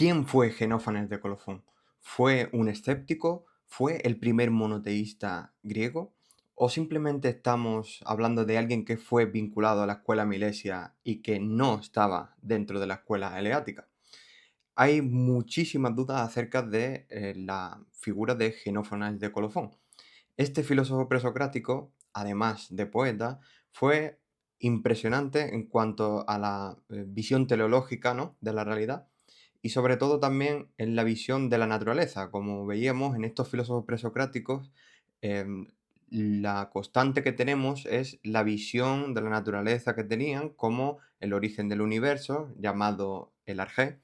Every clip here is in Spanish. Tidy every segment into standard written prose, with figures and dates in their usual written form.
¿Quién fue Xenófanes de Colofón? ¿Fue un escéptico? ¿Fue el primer monoteísta griego? ¿O simplemente estamos hablando de alguien que fue vinculado a la escuela milesia y que no estaba dentro de la escuela eleática? Hay muchísimas dudas acerca de la figura de Xenófanes de Colofón. Este filósofo presocrático, además de poeta, fue impresionante en cuanto a la visión teleológica, ¿no?, de la realidad y sobre todo también en la visión de la naturaleza. Como veíamos en estos filósofos presocráticos, em, la constante que tenemos es la visión de la naturaleza que tenían como el origen del universo, llamado el arjé.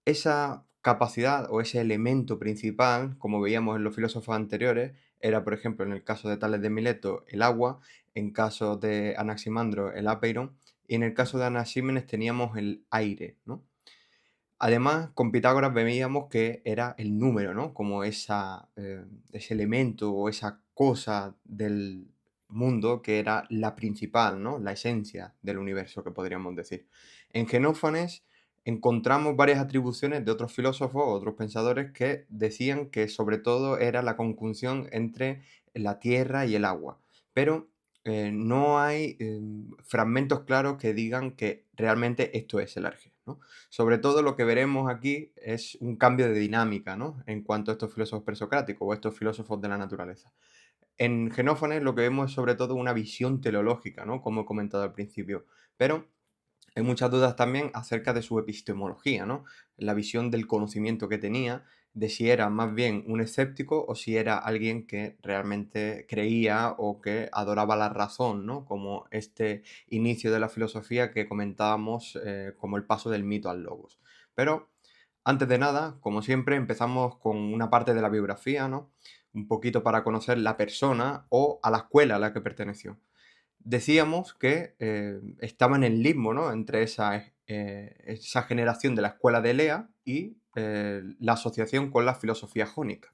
Esa capacidad o ese elemento principal, como veíamos en los filósofos anteriores, era, por ejemplo, en el caso de Tales de Mileto, el agua, en caso de Anaximandro, el apeiron, y en el caso de Anaxímenes teníamos el aire, ¿no? Además, con Pitágoras veíamos que era el número, ¿no? Como ese elemento o esa cosa del mundo que era la principal, ¿no? La esencia del universo, que podríamos decir. En Genófanes encontramos varias atribuciones de otros filósofos, otros pensadores que decían que sobre todo era la conjunción entre la tierra y el agua. Pero no hay fragmentos claros que digan que realmente esto es el Arge, ¿no? Sobre todo lo que veremos aquí es un cambio de dinámica, ¿no?, en cuanto a estos filósofos presocráticos o estos filósofos de la naturaleza. En Genófanes lo que vemos es sobre todo una visión teleológica, ¿no?, como he comentado al principio, pero hay muchas dudas también acerca de su epistemología, ¿no? La visión del conocimiento que tenía, de si era más bien un escéptico o si era alguien que realmente creía o que adoraba la razón, ¿no? Como este inicio de la filosofía que comentábamos, como el paso del mito al logos. Pero antes de nada, como siempre, empezamos con una parte de la biografía, ¿no? Un poquito para conocer la persona o a la escuela a la que perteneció. Decíamos que estaba en el limbo, ¿no?, entre esa generación de la escuela de Elea y la asociación con la filosofía jónica.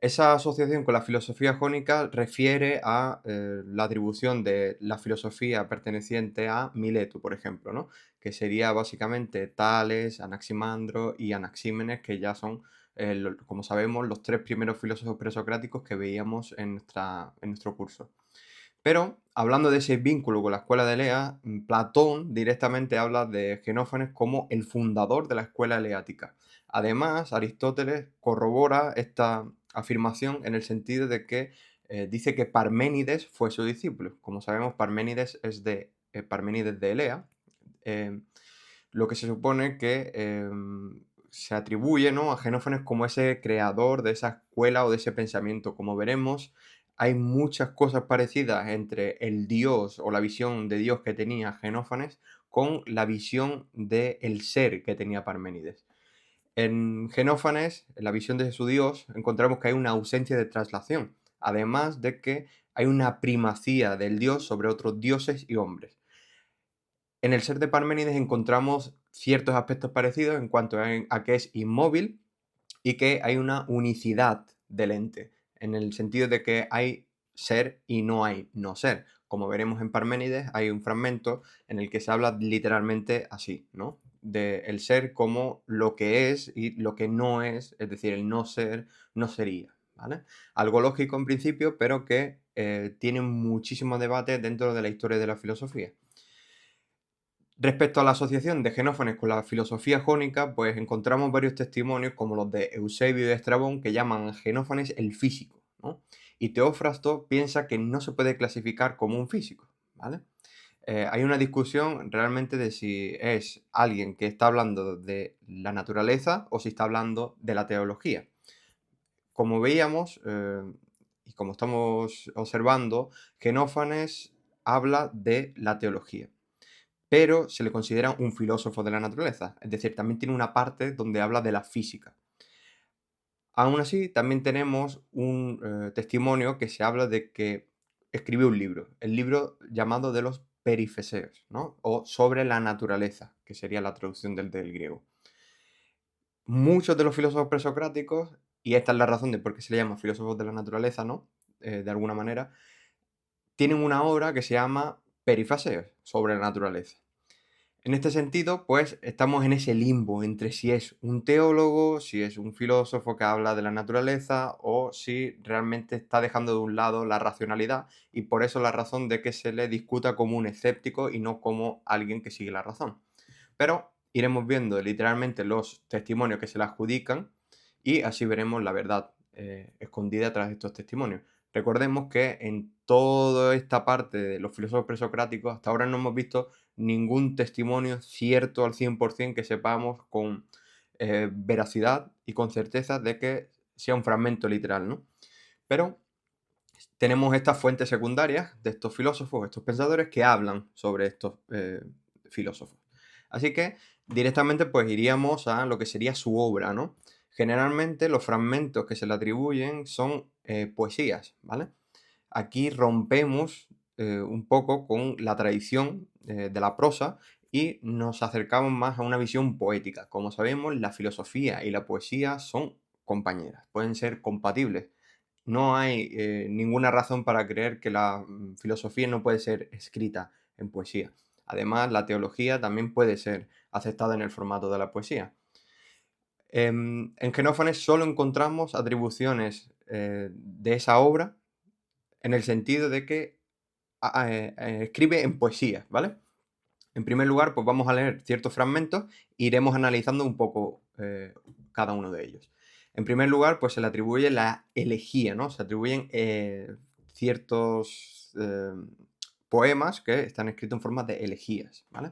Esa asociación con la filosofía jónica refiere a la atribución de la filosofía perteneciente a Mileto, por ejemplo, ¿no?, que sería básicamente Tales, Anaximandro y Anaxímenes, que ya son, como sabemos, los tres primeros filósofos presocráticos que veíamos en nuestro curso. Pero, hablando de ese vínculo con la escuela de Elea, Platón directamente habla de Genófanes como el fundador de la escuela eleática. Además, Aristóteles corrobora esta afirmación en el sentido de que dice que Parménides fue su discípulo. Como sabemos, Parménides es de Parménides de Elea, eh, lo que se supone que se atribuye, ¿no?, a Genófanes como ese creador de esa escuela o de ese pensamiento. Como veremos, hay muchas cosas parecidas entre el Dios o la visión de Dios que tenía Genófanes con la visión del ser que tenía Parménides. En Genófanes, en la visión de su Dios, encontramos que hay una ausencia de traslación, además de que hay una primacía del Dios sobre otros dioses y hombres. En el ser de Parménides encontramos ciertos aspectos parecidos en cuanto a que es inmóvil y que hay una unicidad del ente, en el sentido de que hay ser y no hay no ser. Como veremos en Parménides, hay un fragmento en el que se habla literalmente así, ¿no? De el ser como lo que es y lo que no es decir, el no ser no sería, ¿vale? Algo lógico en principio, pero que tiene muchísimo debate dentro de la historia de la filosofía. Respecto a la asociación de Genófanes con la filosofía jónica, pues encontramos varios testimonios, como los de Eusebio y Estrabón, que llaman a Genófanes el físico, ¿no? Y Teófrasto piensa que no se puede clasificar como un físico, ¿vale? Hay una discusión realmente de si es alguien que está hablando de la naturaleza o si está hablando de la teología. Como veíamos, y como estamos observando, Genófanes habla de la teología, pero se le considera un filósofo de la naturaleza, es decir, también tiene una parte donde habla de la física. Aún así, también tenemos un testimonio que se habla de que escribió un libro, el libro llamado de los Perifeseos, ¿no?, o sobre la naturaleza, que sería la traducción del griego. Muchos de los filósofos presocráticos, y esta es la razón de por qué se le llama filósofos de la naturaleza, ¿no?, de alguna manera, tienen una obra que se llama Perifaseos, sobre la naturaleza. En este sentido, pues estamos en ese limbo entre si es un teólogo, si es un filósofo que habla de la naturaleza o si realmente está dejando de un lado la racionalidad y por eso la razón de que se le discuta como un escéptico y no como alguien que sigue la razón. Pero iremos viendo literalmente los testimonios que se le adjudican y así veremos la verdad escondida tras estos testimonios. Recordemos que en toda esta parte de los filósofos presocráticos hasta ahora no hemos visto ningún testimonio cierto al 100% que sepamos con veracidad y con certeza de que sea un fragmento literal, ¿no? Pero tenemos estas fuentes secundarias de estos filósofos, estos pensadores que hablan sobre estos filósofos. Así que directamente pues iríamos a lo que sería su obra, ¿no? Generalmente los fragmentos que se le atribuyen son poesías, ¿vale? Aquí rompemos un poco con la tradición de la prosa y nos acercamos más a una visión poética. Como sabemos, la filosofía y la poesía son compañeras, pueden ser compatibles. No hay ninguna razón para creer que la filosofía no puede ser escrita en poesía. Además, la teología también puede ser aceptada en el formato de la poesía. En Genófanes solo encontramos atribuciones de esa obra en el sentido de que escribe en poesía, ¿vale? En primer lugar, pues vamos a leer ciertos fragmentos e iremos analizando un poco cada uno de ellos. En primer lugar, pues se le atribuye la elegía, ¿no? Se atribuyen ciertos poemas que están escritos en forma de elegías, ¿vale?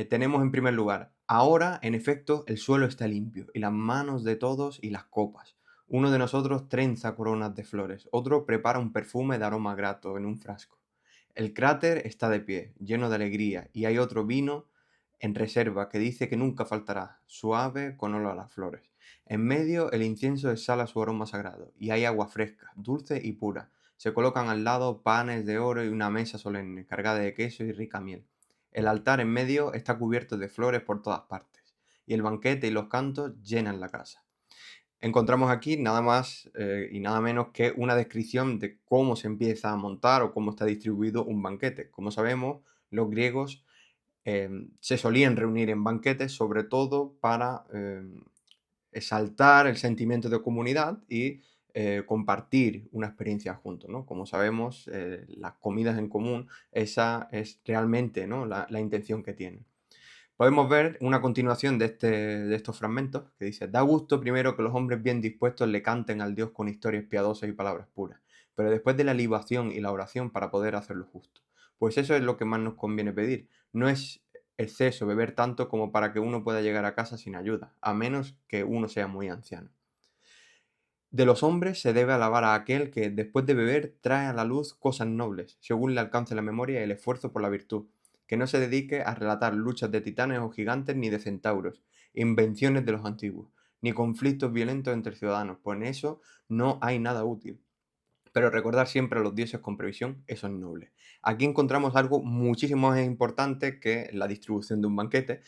Tenemos en primer lugar, ahora, en efecto, el suelo está limpio, y las manos de todos y las copas. Uno de nosotros trenza coronas de flores, otro prepara un perfume de aroma grato en un frasco. El cráter está de pie, lleno de alegría, y hay otro vino en reserva que dice que nunca faltará, suave con olor a las flores. En medio el incienso exhala su aroma sagrado, y hay agua fresca, dulce y pura. Se colocan al lado panes de oro y una mesa solemne, cargada de queso y rica miel. El altar en medio está cubierto de flores por todas partes, y el banquete y los cantos llenan la casa. Encontramos aquí nada más y nada menos que una descripción de cómo se empieza a montar o cómo está distribuido un banquete. Como sabemos, los griegos se solían reunir en banquetes sobre todo para exaltar el sentimiento de comunidad y compartir una experiencia juntos, ¿no? Como sabemos, las comidas en común, esa es realmente, ¿no? la intención que tienen. Podemos ver una continuación de estos fragmentos que dice, da gusto primero que los hombres bien dispuestos le canten al Dios con historias piadosas y palabras puras, pero después de la libación y la oración para poder hacerlo justo. Pues eso es lo que más nos conviene pedir. No es exceso beber tanto como para que uno pueda llegar a casa sin ayuda, a menos que uno sea muy anciano. De los hombres se debe alabar a aquel que, después de beber, trae a la luz cosas nobles, según le alcance la memoria y el esfuerzo por la virtud, que no se dedique a relatar luchas de titanes o gigantes ni de centauros, invenciones de los antiguos, ni conflictos violentos entre ciudadanos, pues en eso no hay nada útil. Pero recordar siempre a los dioses con previsión, eso es noble. Aquí encontramos algo muchísimo más importante que la distribución de un banquete,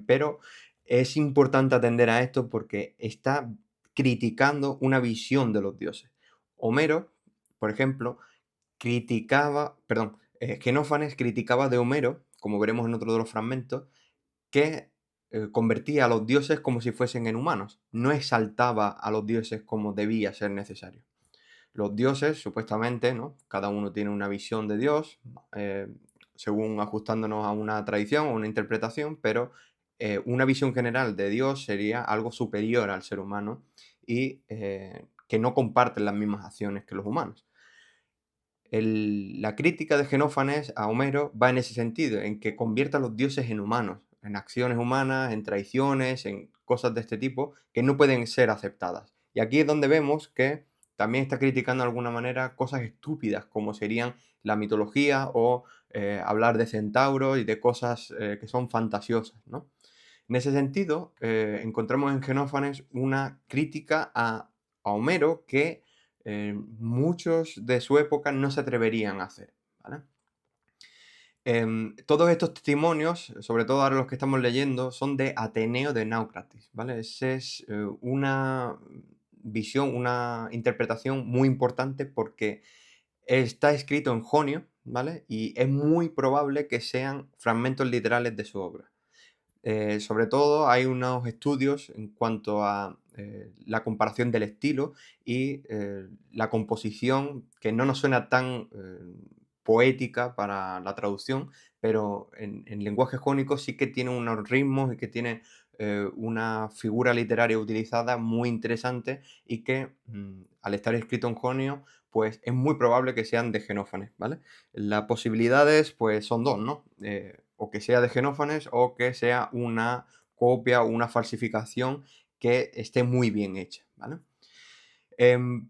pero es importante atender a esto porque está criticando una visión de los dioses. Homero, por ejemplo, Genófanes criticaba de Homero, como veremos en otro de los fragmentos, que convertía a los dioses como si fuesen en humanos, no exaltaba a los dioses como debía ser necesario. Los dioses, supuestamente, ¿no? Cada uno tiene una visión de Dios, eh, según ajustándonos a una tradición o una interpretación, pero una visión general de Dios sería algo superior al ser humano y que no comparten las mismas acciones que los humanos. La crítica de Genófanes a Homero va en ese sentido, en que convierta a los dioses en humanos, en acciones humanas, en traiciones, en cosas de este tipo que no pueden ser aceptadas. Y aquí es donde vemos que también está criticando de alguna manera cosas estúpidas como serían la mitología o hablar de centauros y de cosas que son fantasiosas, ¿no? En ese sentido, encontramos en Genófanes una crítica a Homero que muchos de su época no se atreverían a hacer, ¿vale? Todos estos testimonios, sobre todo ahora los que estamos leyendo, son de Ateneo de Náucratis, ¿vale? Esa es una visión, una interpretación muy importante porque está escrito en Jonio, ¿vale? Y es muy probable que sean fragmentos literales de su obra. Sobre todo hay unos estudios en cuanto a la comparación del estilo y la composición, que no nos suena tan poética para la traducción, pero en lenguaje jónico sí que tiene unos ritmos y que tiene una figura literaria utilizada muy interesante y que al estar escrito en jonio, pues es muy probable que sean de Genófanes, ¿vale? Las posibilidades, pues son dos, ¿no? O que sea de Genófanes o que sea una copia o una falsificación que esté muy bien hecha, ¿vale?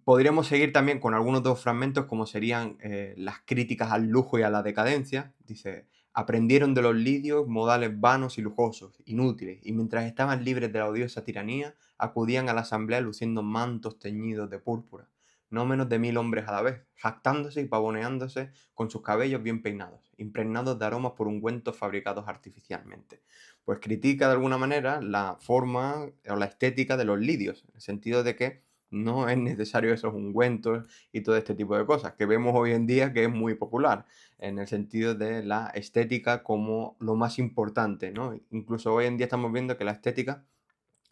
Podríamos seguir también con algunos otros fragmentos, como serían las críticas al lujo y a la decadencia. Dice, aprendieron de los lidios modales vanos y lujosos, inútiles, y mientras estaban libres de la odiosa tiranía, acudían a la asamblea luciendo mantos teñidos de púrpura, no menos de 1000 hombres a la vez, jactándose y pavoneándose con sus cabellos bien peinados, impregnados de aromas por ungüentos fabricados artificialmente. Pues critica de alguna manera la forma o la estética de los lidios, en el sentido de que no es necesario esos ungüentos y todo este tipo de cosas, que vemos hoy en día que es muy popular, en el sentido de la estética como lo más importante, ¿no? Incluso hoy en día estamos viendo que la estética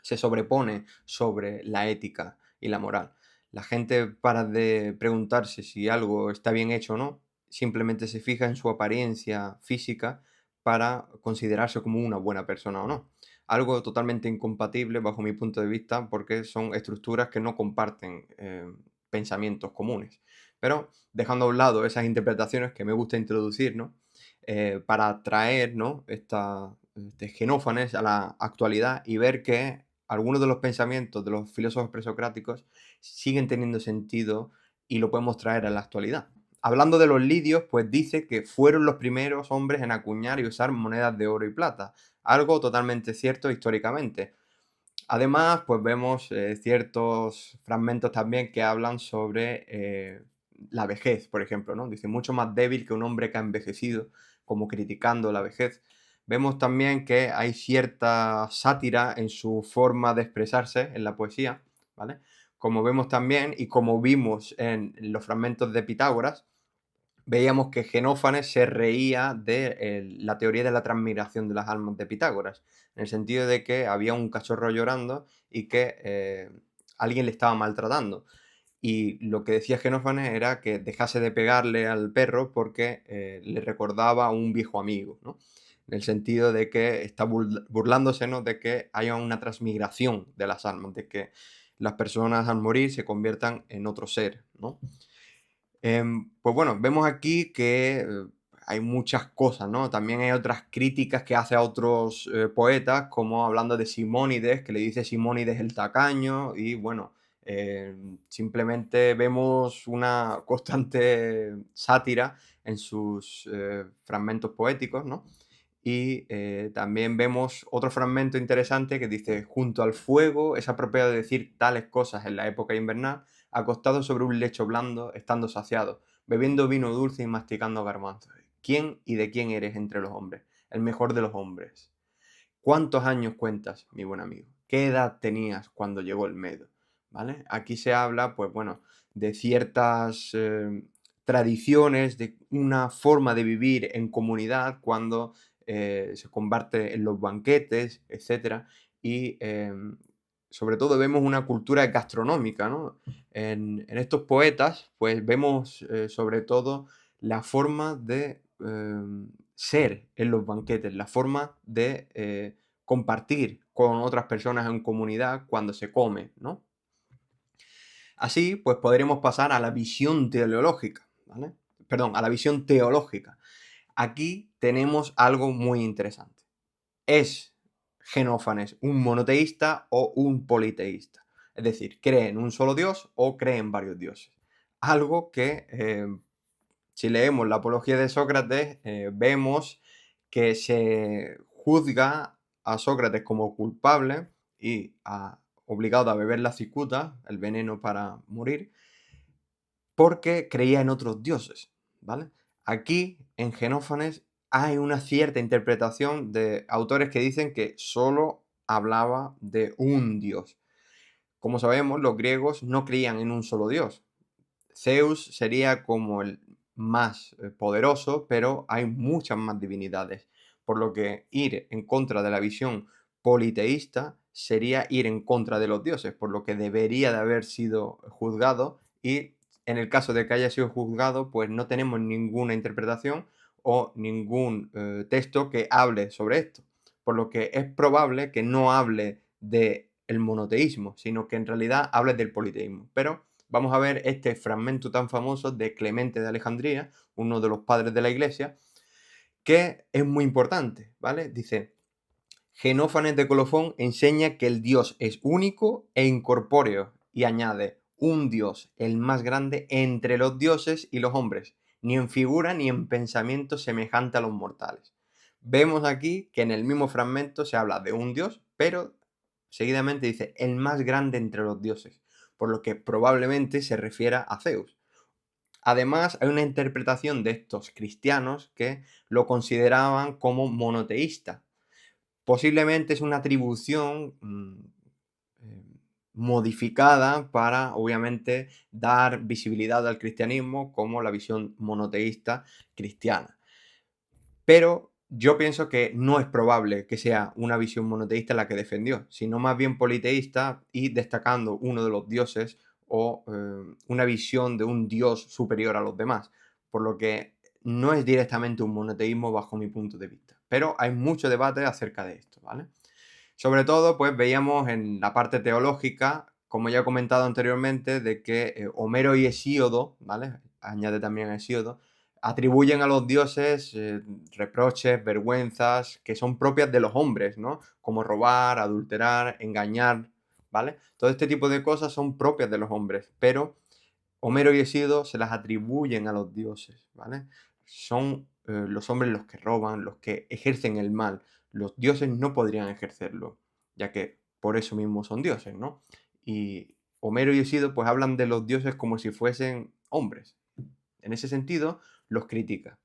se sobrepone sobre la ética y la moral. La gente para de preguntarse si algo está bien hecho o no, simplemente se fija en su apariencia física para considerarse como una buena persona o no. Algo totalmente incompatible bajo mi punto de vista porque son estructuras que no comparten pensamientos comunes. Pero dejando a un lado esas interpretaciones que me gusta introducir, ¿no? Para traer, ¿no? Este Genófanes a la actualidad y ver que algunos de los pensamientos de los filósofos presocráticos siguen teniendo sentido y lo podemos traer a la actualidad. Hablando de los lidios, pues dice que fueron los primeros hombres en acuñar y usar monedas de oro y plata, algo totalmente cierto históricamente. Además, pues vemos ciertos fragmentos también que hablan sobre la vejez, por ejemplo, ¿no? Dice, mucho más débil que un hombre que ha envejecido, como criticando la vejez. Vemos también que hay cierta sátira en su forma de expresarse en la poesía, ¿vale? Como vemos también y como vimos en los fragmentos de Pitágoras, veíamos que Genófanes se reía de la teoría de la transmigración de las almas de Pitágoras, en el sentido de que había un cachorro llorando y que alguien le estaba maltratando. Y lo que decía Genófanes era que dejase de pegarle al perro porque le recordaba a un viejo amigo, ¿no? En el sentido de que está burlándose, ¿no? De que haya una transmigración de las almas, de que las personas al morir se conviertan en otro ser, ¿no? Pues bueno, vemos aquí que hay muchas cosas, ¿no? También hay otras críticas que hace a otros poetas, como hablando de Simónides, que le dice Simónides el tacaño, y bueno, simplemente vemos una constante sátira en sus fragmentos poéticos, ¿no? Y también vemos otro fragmento interesante que dice, junto al fuego es apropiado decir tales cosas en la época invernal, acostado sobre un lecho blando, estando saciado, bebiendo vino dulce y masticando garbanzos. ¿Quién y de quién eres entre los hombres? El mejor de los hombres. ¿Cuántos años cuentas, mi buen amigo? ¿Qué edad tenías cuando llegó el Medo? ¿Vale? Aquí se habla, pues bueno, de ciertas tradiciones, de una forma de vivir en comunidad cuando se comparte en los banquetes, etcétera. Y sobre todo vemos una cultura gastronómica, ¿no? En estos poetas, pues vemos sobre todo la forma de ser en los banquetes, la forma de compartir con otras personas en comunidad cuando se come, ¿no? Así, pues podremos pasar a la visión teleológica, ¿vale? Perdón, a la visión teológica. Aquí tenemos algo muy interesante. ¿Es Genófanes un monoteísta o un politeísta? Es decir, ¿cree en un solo dios o cree en varios dioses? Algo que, si leemos la apología de Sócrates, vemos que se juzga a Sócrates como culpable y obligado a beber la cicuta, el veneno para morir, porque creía en otros dioses, ¿vale? Aquí, en Genófanes, hay una cierta interpretación de autores que dicen que solo hablaba de un dios. Como sabemos, los griegos no creían en un solo dios. Zeus sería como el más poderoso, pero hay muchas más divinidades. Por lo que ir en contra de la visión politeísta sería ir en contra de los dioses, por lo que debería de haber sido juzgado y en el caso de que haya sido juzgado, pues no tenemos ninguna interpretación o ningún texto que hable sobre esto. Por lo que es probable que no hable del monoteísmo, sino que en realidad hable del politeísmo. Pero vamos a ver este fragmento tan famoso de Clemente de Alejandría, uno de los padres de la Iglesia, que es muy importante, ¿vale? Dice, Genófanes de Colofón enseña que el Dios es único e incorpóreo y añade, un Dios, el más grande entre los dioses y los hombres, ni en figura ni en pensamiento semejante a los mortales. Vemos aquí que en el mismo fragmento se habla de un Dios, pero seguidamente dice el más grande entre los dioses, por lo que probablemente se refiera a Zeus. Además, hay una interpretación de estos cristianos que lo consideraban como monoteísta. Posiblemente es una atribución eh, modificada para, obviamente, dar visibilidad al cristianismo como la visión monoteísta cristiana. Pero yo pienso que no es probable que sea una visión monoteísta la que defendió, sino más bien politeísta y destacando uno de los dioses o una visión de un dios superior a los demás. Por lo que no es directamente un monoteísmo bajo mi punto de vista. Pero hay mucho debate acerca de esto, ¿vale? Sobre todo, pues veíamos en la parte teológica, como ya he comentado anteriormente, de que Homero y Hesíodo, ¿vale? Añade también a Hesíodo, atribuyen a los dioses reproches, vergüenzas, que son propias de los hombres, ¿no? Como robar, adulterar, engañar, ¿vale? Todo este tipo de cosas son propias de los hombres, pero Homero y Hesíodo se las atribuyen a los dioses, ¿vale? Son los hombres los que roban, los que ejercen el mal. Los dioses no podrían ejercerlo, ya que por eso mismo son dioses, ¿no? Y Homero y Hesíodo pues hablan de los dioses como si fuesen hombres. En ese sentido, los critica.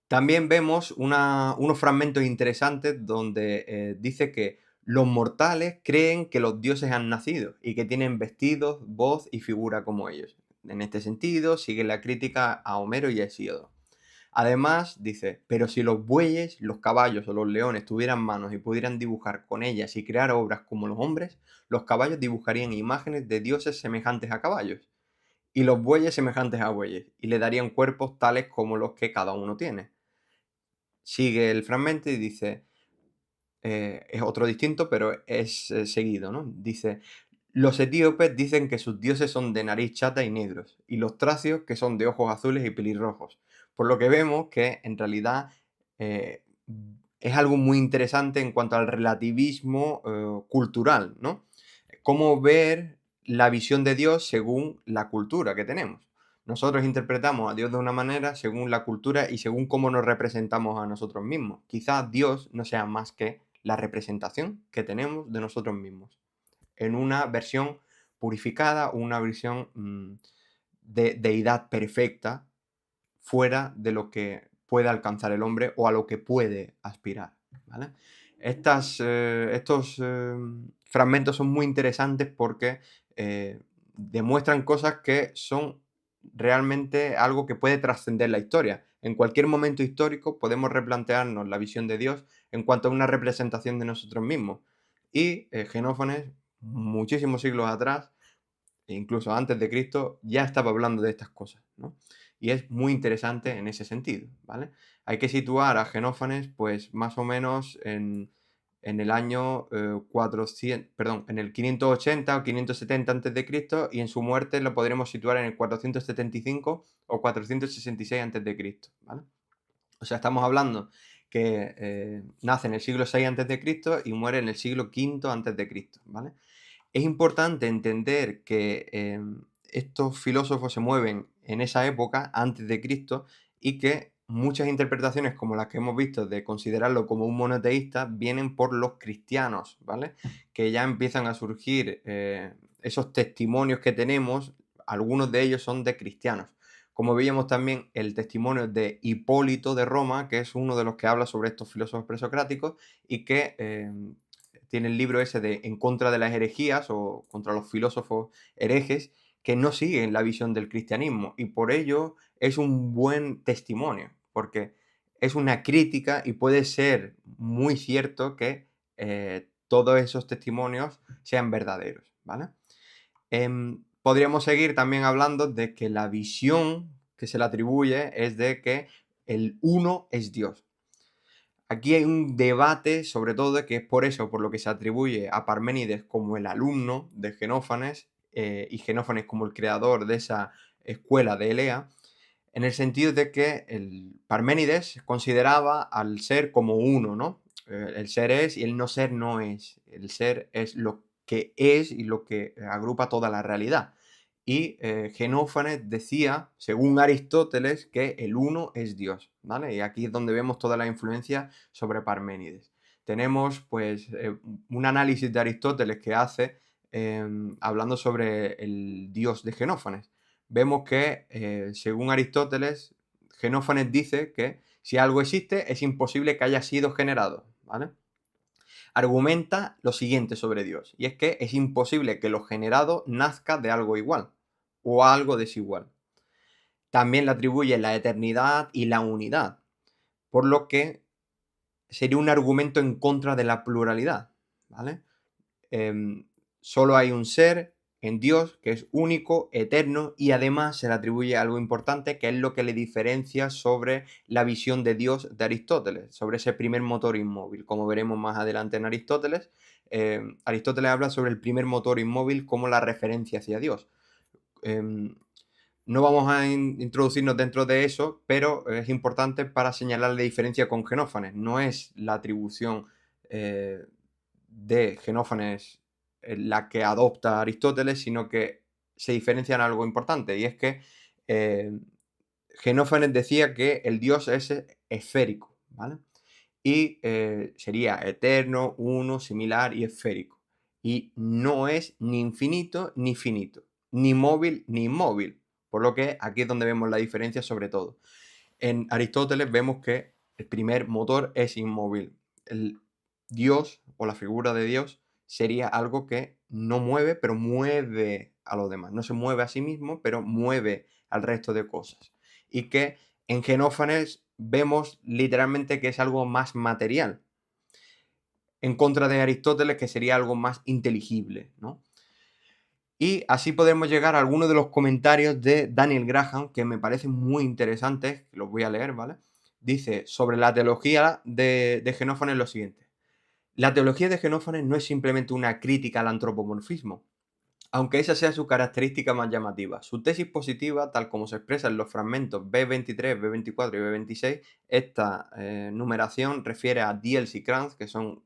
También vemos unos fragmentos interesantes donde dice que los mortales creen que los dioses han nacido y que tienen vestidos, voz y figura como ellos. En este sentido, sigue la crítica a Homero y a Hesíodo. Además, dice, pero si los bueyes, los caballos o los leones tuvieran manos y pudieran dibujar con ellas y crear obras como los hombres, los caballos dibujarían imágenes de dioses semejantes a caballos y los bueyes semejantes a bueyes y le darían cuerpos tales como los que cada uno tiene. Sigue el fragmento y dice, es otro distinto, pero es seguido, ¿no? Dice, los etíopes dicen que sus dioses son de nariz chata y negros, y los tracios que son de ojos azules y pelirrojos. Por lo que vemos que en realidad eh, es algo muy interesante en cuanto al relativismo cultural, ¿no? Cómo ver la visión de Dios según la cultura que tenemos. Nosotros interpretamos a Dios de una manera según la cultura y según cómo nos representamos a nosotros mismos. Quizás Dios no sea más que la representación que tenemos de nosotros mismos, en una versión purificada, una versión de deidad perfecta, fuera de lo que puede alcanzar el hombre o a lo que puede aspirar, ¿vale? Estos fragmentos son muy interesantes porque demuestran cosas que son realmente algo que puede trascender la historia. En cualquier momento histórico podemos replantearnos la visión de Dios en cuanto a una representación de nosotros mismos. Y Genófanes, muchísimos siglos atrás, e incluso antes de Cristo, ya estaba hablando de estas cosas, ¿no? Y es muy interesante en ese sentido, ¿vale? Hay que situar a Genófanes, pues, más o menos en el año 400, perdón, en el 580 o 570 antes de Cristo, y en su muerte lo podremos situar en el 475 o 466 antes de Cristo, ¿vale? O sea, estamos hablando que nace en el siglo VI antes de Cristo y muere en el siglo V antes de Cristo, ¿vale? Es importante entender que estos filósofos se mueven en esa época, antes de Cristo, y que muchas interpretaciones como las que hemos visto de considerarlo como un monoteísta vienen por los cristianos, ¿vale? Que ya empiezan a surgir esos testimonios que tenemos, algunos de ellos son de cristianos. Como veíamos también el testimonio de Hipólito de Roma, que es uno de los que habla sobre estos filósofos presocráticos y que tiene el libro ese de En contra de las herejías o contra los filósofos herejes, que no siguen la visión del cristianismo y por ello es un buen testimonio, porque es una crítica y puede ser muy cierto que todos esos testimonios sean verdaderos, ¿vale? Podríamos seguir también hablando de que la visión que se le atribuye es de que el uno es Dios. Aquí hay un debate, sobre todo, de que es por eso por lo que se atribuye a Parménides como el alumno de Genófanes y Genófanes como el creador de esa escuela de Elea, en el sentido de que el Parménides consideraba al ser como uno, ¿no? El ser es y el no ser no es. El ser es lo que es y lo que agrupa toda la realidad. Y Genófanes decía, según Aristóteles, que el uno es Dios, ¿vale? Y aquí es donde vemos toda la influencia sobre Parménides. Tenemos, pues, un análisis de Aristóteles que hace hablando sobre el Dios de Genófanes. Vemos que, según Aristóteles, Genófanes dice que si algo existe, es imposible que haya sido generado, ¿vale? Argumenta lo siguiente sobre Dios, y es que es imposible que lo generado nazca de algo igual o algo desigual. También le atribuye la eternidad y la unidad, por lo que sería un argumento en contra de la pluralidad, ¿vale? Em, Solo hay un ser en Dios que es único, eterno y además se le atribuye algo importante que es lo que le diferencia sobre la visión de Dios de Aristóteles, sobre ese primer motor inmóvil. Como veremos más adelante en Aristóteles, Aristóteles habla sobre el primer motor inmóvil como la referencia hacia Dios. Em, no vamos a introducirnos dentro de eso, pero es importante para señalar la diferencia con Genófanes. No es la atribución de Genófanes la que adopta Aristóteles, sino que se diferencia en algo importante, y es que eh, Genófanes decía que el dios es esférico, ¿vale? Y sería eterno, uno, similar y esférico. Y no es ni infinito ni finito, ni móvil ni inmóvil. Por lo que aquí es donde vemos la diferencia sobre todo. En Aristóteles vemos que el primer motor es inmóvil. El Dios o la figura de Dios sería algo que no mueve, pero mueve a los demás. No se mueve a sí mismo, pero mueve al resto de cosas. Y que en Genófanes vemos literalmente que es algo más material, en contra de Aristóteles que sería algo más inteligible, ¿no? Y así podemos llegar a algunos de los comentarios de Daniel Graham, que me parecen muy interesantes, los voy a leer, ¿vale? Dice sobre la teología de Genófanes lo siguiente. La teología de Genófanes no es simplemente una crítica al antropomorfismo, aunque esa sea su característica más llamativa. Su tesis positiva, tal como se expresa en los fragmentos B23, B24 y B26, esta numeración refiere a Diels y Kranz, que son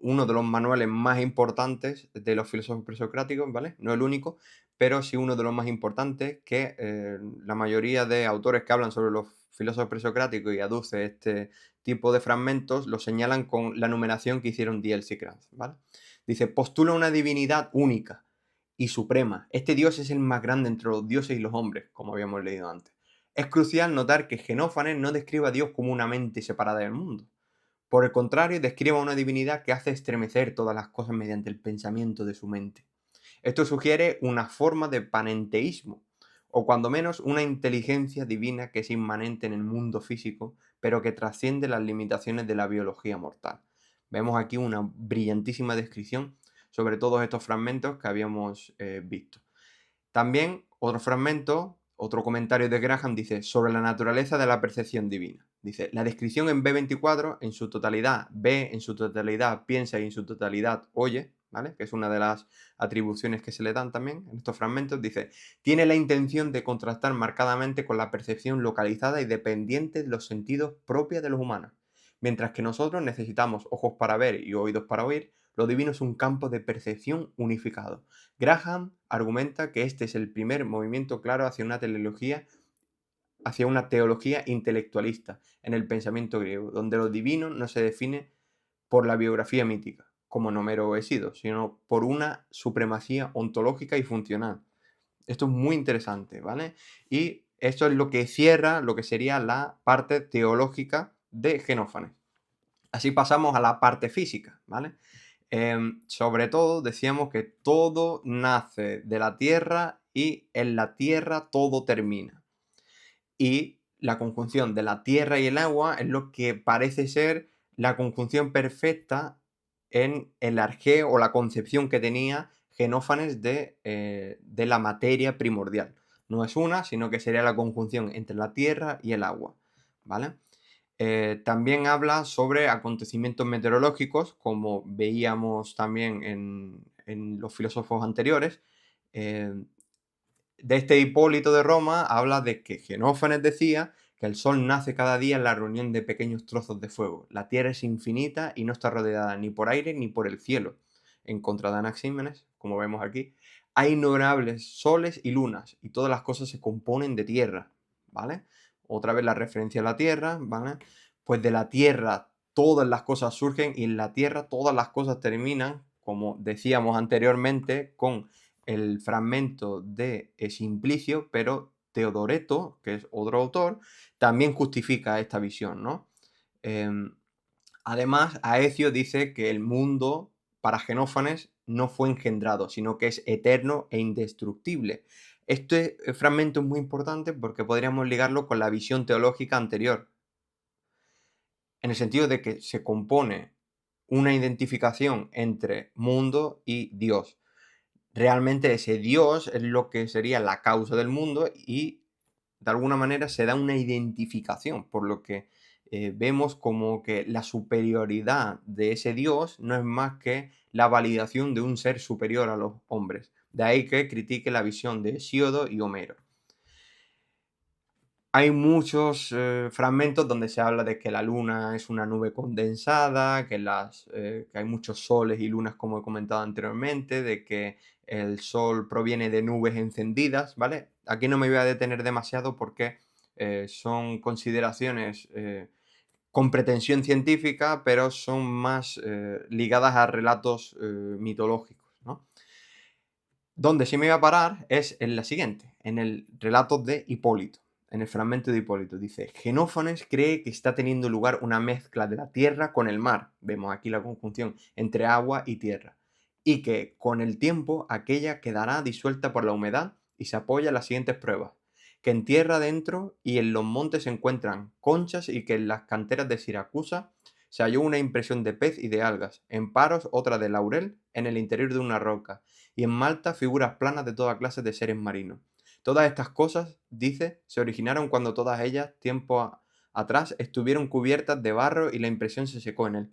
uno de los manuales más importantes de los filósofos presocráticos, ¿vale? No el único, pero sí uno de los más importantes que la mayoría de autores que hablan sobre los filósofos presocráticos y aduce este tipo de fragmentos lo señalan con la numeración que hicieron Diels y Kranz, ¿vale? Dice, postula una divinidad única y suprema. Este Dios es el más grande entre los dioses y los hombres, como habíamos leído antes. Es crucial notar que Genófanes no describe a Dios como una mente separada del mundo. Por el contrario, describe a una divinidad que hace estremecer todas las cosas mediante el pensamiento de su mente. Esto sugiere una forma de panenteísmo, o cuando menos una inteligencia divina que es inmanente en el mundo físico, pero que trasciende las limitaciones de la biología mortal. Vemos aquí una brillantísima descripción sobre todos estos fragmentos que habíamos visto. También otro fragmento, otro comentario de Graham dice sobre la naturaleza de la percepción divina. Dice, la descripción en B24 en su totalidad ve, en su totalidad piensa y en su totalidad oye, ¿vale? Que es una de las atribuciones que se le dan también en estos fragmentos. Dice, tiene la intención de contrastar marcadamente con la percepción localizada y dependiente de los sentidos propios de los humanos. Mientras que nosotros necesitamos ojos para ver y oídos para oír, lo divino es un campo de percepción unificado. Graham argumenta que este es el primer movimiento claro hacia una teología intelectualista en el pensamiento griego, donde lo divino no se define por la biografía mítica, como Homero o Hesíodo, sino por una supremacía ontológica y funcional. Esto es muy interesante, ¿vale? Y esto es lo que cierra lo que sería la parte teológica de Genófanes. Así pasamos a la parte física, ¿vale? Sobre todo decíamos que todo nace de la tierra y en la tierra todo termina. Y la conjunción de la tierra y el agua es lo que parece ser la conjunción perfecta en el arjeo o la concepción que tenía Genófanes de la materia primordial. No es una, sino que sería la conjunción entre la tierra y el agua, ¿vale? También habla sobre acontecimientos meteorológicos, como veíamos también en los filósofos anteriores. Eh, de este Hipólito de Roma habla de que Genófanes decía que el sol nace cada día en la reunión de pequeños trozos de fuego. La tierra es infinita y no está rodeada ni por aire ni por el cielo. En contra de Anaxímenes, como vemos aquí, hay innumerables soles y lunas y todas las cosas se componen de tierra, ¿vale? Otra vez la referencia a la tierra, ¿vale? Pues de la tierra todas las cosas surgen y en la tierra todas las cosas terminan, como decíamos anteriormente, con el fragmento de Simplicio, pero Teodoreto, que es otro autor, también justifica esta visión, ¿no? Em, Además, Aecio dice que el mundo, para Genófanes, no fue engendrado, sino que es eterno e indestructible. Este fragmento es muy importante porque podríamos ligarlo con la visión teológica anterior, en el sentido de que se compone una identificación entre mundo y Dios. Realmente ese Dios es lo que sería la causa del mundo y de alguna manera se da una identificación, por lo que vemos como que la superioridad de ese Dios no es más que la validación de un ser superior a los hombres. De ahí que critique la visión de Hesíodo y Homero. Hay muchos fragmentos donde se habla de que la luna es una nube condensada, que hay muchos soles y lunas, como he comentado anteriormente, de que el sol proviene de nubes encendidas, ¿vale? Aquí no me voy a detener demasiado porque son consideraciones con pretensión científica, pero son más ligadas a relatos mitológicos, ¿no? Donde sí me voy a parar es en la siguiente, en el relato de Hipólito, en el fragmento de Hipólito. Dice, Genófanes cree que está teniendo lugar una mezcla de la tierra con el mar, vemos aquí la conjunción entre agua y tierra, y que con el tiempo aquella quedará disuelta por la humedad y se apoya en las siguientes pruebas, que en tierra adentro y en los montes se encuentran conchas y que en las canteras de Siracusa se halló una impresión de pez y de algas, en Paros otra de laurel en el interior de una roca, y en Malta figuras planas de toda clase de seres marinos. Todas estas cosas, dice, se originaron cuando todas ellas, atrás, estuvieron cubiertas de barro y la impresión se secó en él.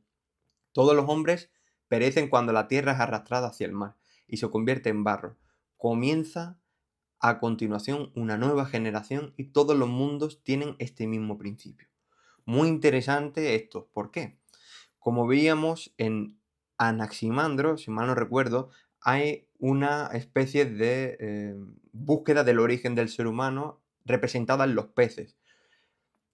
Todos los hombres perecen cuando la tierra es arrastrada hacia el mar y se convierte en barro. Comienza a continuación una nueva generación y todos los mundos tienen este mismo principio. Muy interesante esto. ¿Por qué? Como veíamos en Anaximandro, si mal no recuerdo, hay una especie de búsqueda del origen del ser humano representada en los peces.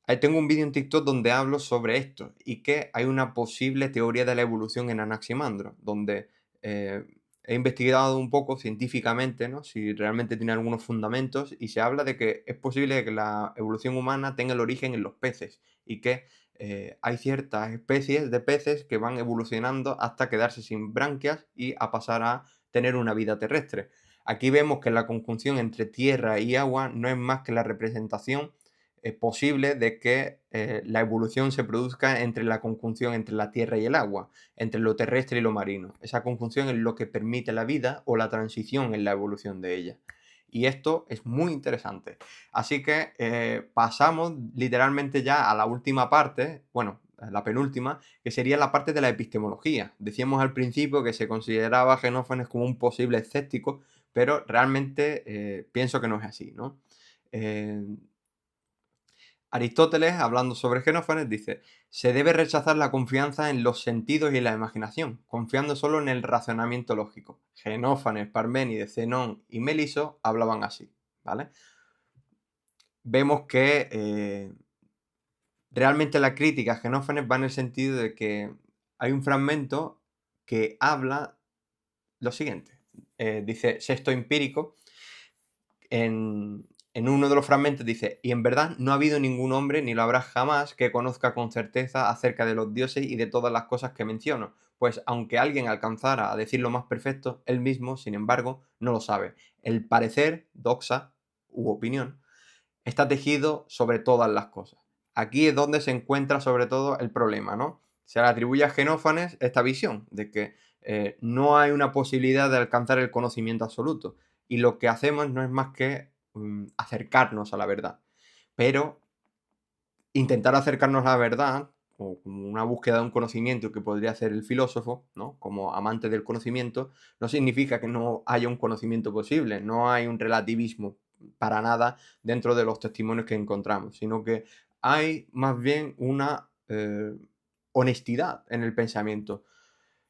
Ahí tengo un vídeo en TikTok donde hablo sobre esto y que hay una posible teoría de la evolución en Anaximandro, donde eh, he investigado un poco científicamente, ¿no? Si realmente tiene algunos fundamentos y se habla de que es posible que la evolución humana tenga el origen en los peces y que hay ciertas especies de peces que van evolucionando hasta quedarse sin branquias y a pasar a tener una vida terrestre. Aquí vemos que la conjunción entre tierra y agua no es más que la representación posible de que la evolución se produzca entre la conjunción entre la tierra y el agua, entre lo terrestre y lo marino. Esa conjunción es lo que permite la vida o la transición en la evolución de ella. Y esto es muy interesante. Así que pasamos literalmente ya a la última parte, bueno, a la penúltima, que sería la parte de la epistemología. Decíamos al principio que se consideraba a Genófanes como un posible escéptico, pero realmente pienso que no es así, ¿no? Eh, Aristóteles, hablando sobre Genófanes, dice, se debe rechazar la confianza en los sentidos y la imaginación, confiando solo en el razonamiento lógico. Genófanes, Parménides, Zenón y Meliso hablaban así, ¿vale? Vemos que realmente la crítica a Genófanes va en el sentido de que hay un fragmento que habla lo siguiente. Dice, sexto empírico, en uno de los fragmentos dice, y en verdad no ha habido ningún hombre, ni lo habrá jamás, que conozca con certeza acerca de los dioses y de todas las cosas que menciono, pues aunque alguien alcanzara a decir lo más perfecto, él mismo, sin embargo, no lo sabe. El parecer, doxa u opinión, está tejido sobre todas las cosas. Aquí es donde se encuentra sobre todo el problema, ¿no? Se le atribuye a Genófanes esta visión de que no hay una posibilidad de alcanzar el conocimiento absoluto y lo que hacemos no es más que acercarnos a la verdad. Pero intentar acercarnos a la verdad, o como una búsqueda de un conocimiento que podría hacer el filósofo, ¿no? Como amante del conocimiento, no significa que no haya un conocimiento posible, no hay un relativismo para nada dentro de los testimonios que encontramos, sino que hay más bien una honestidad en el pensamiento.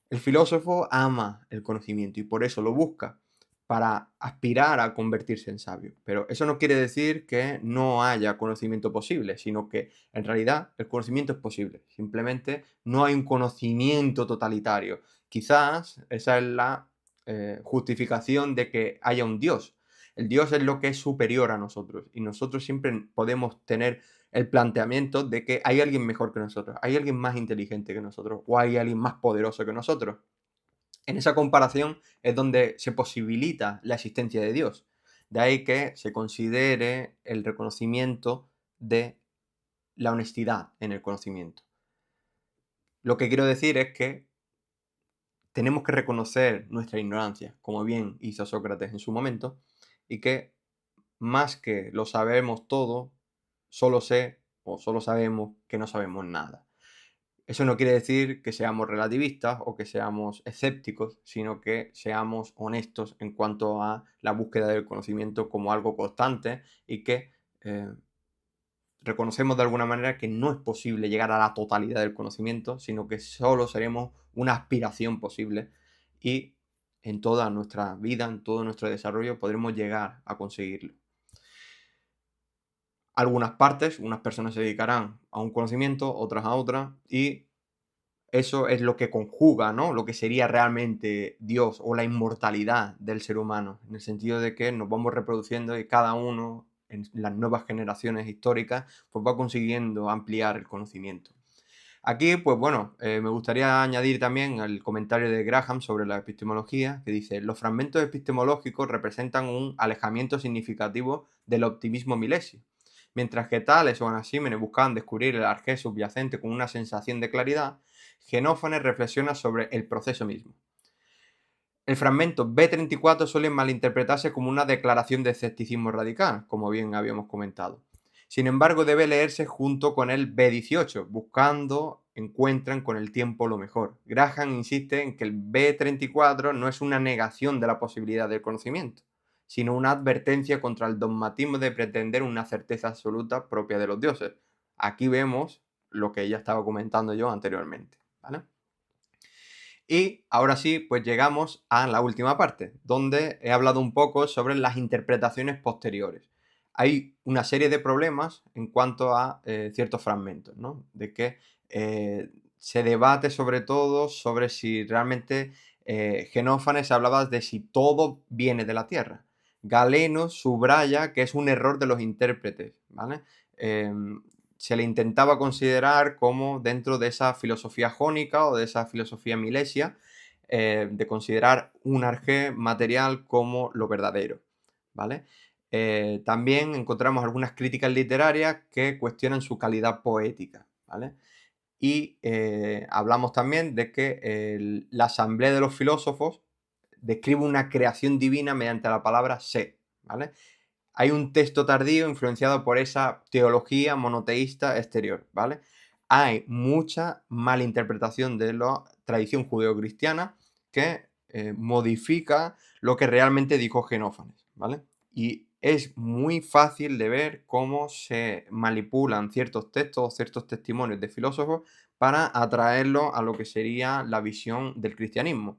El filósofo ama el conocimiento y por eso lo busca, para aspirar a convertirse en sabio. Pero eso no quiere decir que no haya conocimiento posible, sino que en realidad el conocimiento es posible. Simplemente no hay un conocimiento totalitario. Quizás esa es la justificación de que haya un Dios. El Dios es lo que es superior a nosotros y nosotros siempre podemos tener el planteamiento de que hay alguien mejor que nosotros, hay alguien más inteligente que nosotros o hay alguien más poderoso que nosotros. En esa comparación es donde se posibilita la existencia de Dios. De ahí que se considere el reconocimiento de la honestidad en el conocimiento. Lo que quiero decir es que tenemos que reconocer nuestra ignorancia, como bien hizo Sócrates en su momento, y que más que lo sabemos todo, solo sé o solo sabemos que no sabemos nada. Eso no quiere decir que seamos relativistas o que seamos escépticos, sino que seamos honestos en cuanto a la búsqueda del conocimiento como algo constante y que reconocemos de alguna manera que no es posible llegar a la totalidad del conocimiento, sino que solo seremos una aspiración posible y en toda nuestra vida, en todo nuestro desarrollo, podremos llegar a conseguirlo. Algunas partes, unas personas se dedicarán a un conocimiento, otras a otra, y eso es lo que conjuga, ¿no? Lo que sería realmente Dios o la inmortalidad del ser humano, en el sentido de que nos vamos reproduciendo y cada uno en las nuevas generaciones históricas pues va consiguiendo ampliar el conocimiento. Aquí, pues bueno, me gustaría añadir también el comentario de Graham sobre la epistemología, que dice: los fragmentos epistemológicos representan un alejamiento significativo del optimismo milesio. Mientras que Tales o Anaxímenes buscaban descubrir el arjé subyacente con una sensación de claridad, Genófanes reflexiona sobre el proceso mismo. El fragmento B34 suele malinterpretarse como una declaración de escepticismo radical, como bien habíamos comentado. Sin embargo, debe leerse junto con el B18, buscando encuentran con el tiempo lo mejor. Graham insiste en que el B34 no es una negación de la posibilidad del conocimiento, sino una advertencia contra el dogmatismo de pretender una certeza absoluta propia de los dioses. Aquí vemos lo que ya estaba comentando yo anteriormente, ¿vale? Y ahora sí, pues llegamos a la última parte, donde he hablado un poco sobre las interpretaciones posteriores. Hay una serie de problemas en cuanto a ciertos fragmentos, ¿no? De que se debate sobre todo sobre si realmente Genófanes hablaba de si todo viene de la Tierra. Galeno subraya que es un error de los intérpretes, ¿vale? Se le intentaba considerar como dentro de esa filosofía jónica o de esa filosofía milesia, de considerar un arjé material como lo verdadero, ¿vale? También encontramos algunas críticas literarias que cuestionan su calidad poética, ¿vale? Y hablamos también de que la asamblea de los filósofos describe una creación divina mediante la palabra sé, ¿vale? Hay un texto tardío influenciado por esa teología monoteísta exterior, ¿vale? Hay mucha malinterpretación de la tradición judeocristiana que modifica lo que realmente dijo Genófanes, ¿vale? Y es muy fácil de ver cómo se manipulan ciertos textos o ciertos testimonios de filósofos para atraerlo a lo que sería la visión del cristianismo.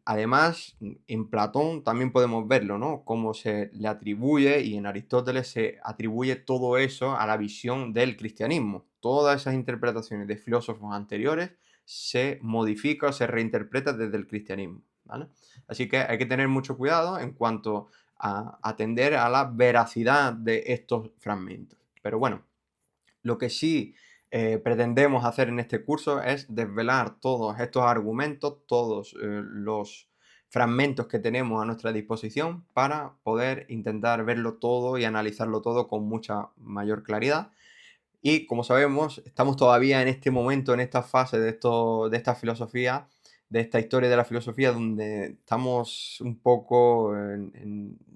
Además, en Platón también podemos verlo, ¿no? Cómo se le atribuye, y en Aristóteles se atribuye todo eso a la visión del cristianismo. Todas esas interpretaciones de filósofos anteriores se modifica o se reinterpreta desde el cristianismo, ¿vale? Así que hay que tener mucho cuidado en cuanto a atender a la veracidad de estos fragmentos. Pero bueno, lo que sí pretendemos hacer en este curso es desvelar todos estos argumentos, todos los fragmentos que tenemos a nuestra disposición para poder intentar verlo todo y analizarlo todo con mucha mayor claridad. Y como sabemos, estamos todavía en este momento, en esta fase de esta filosofía, de esta historia de la filosofía, donde estamos un poco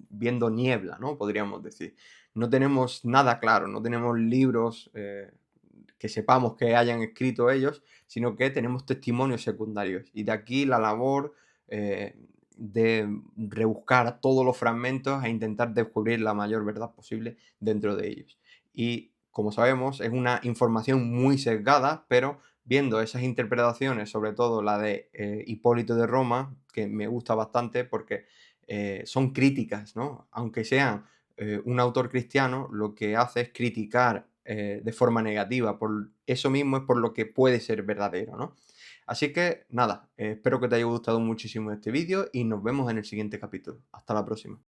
viendo niebla, ¿no? Podríamos decir. No tenemos nada claro, no tenemos libros que sepamos que hayan escrito ellos, sino que tenemos testimonios secundarios. Y de aquí la labor eh, de rebuscar todos los fragmentos e intentar descubrir la mayor verdad posible dentro de ellos. Y como sabemos, es una información muy sesgada, pero viendo esas interpretaciones, sobre todo la de Hipólito de Roma, que me gusta bastante porque son críticas, ¿no? Aunque sean un autor cristiano, lo que hace es criticar de forma negativa. Por eso mismo es por lo que puede ser verdadero, ¿no? Así que nada, espero que te haya gustado muchísimo este vídeo y nos vemos en el siguiente capítulo. Hasta la próxima.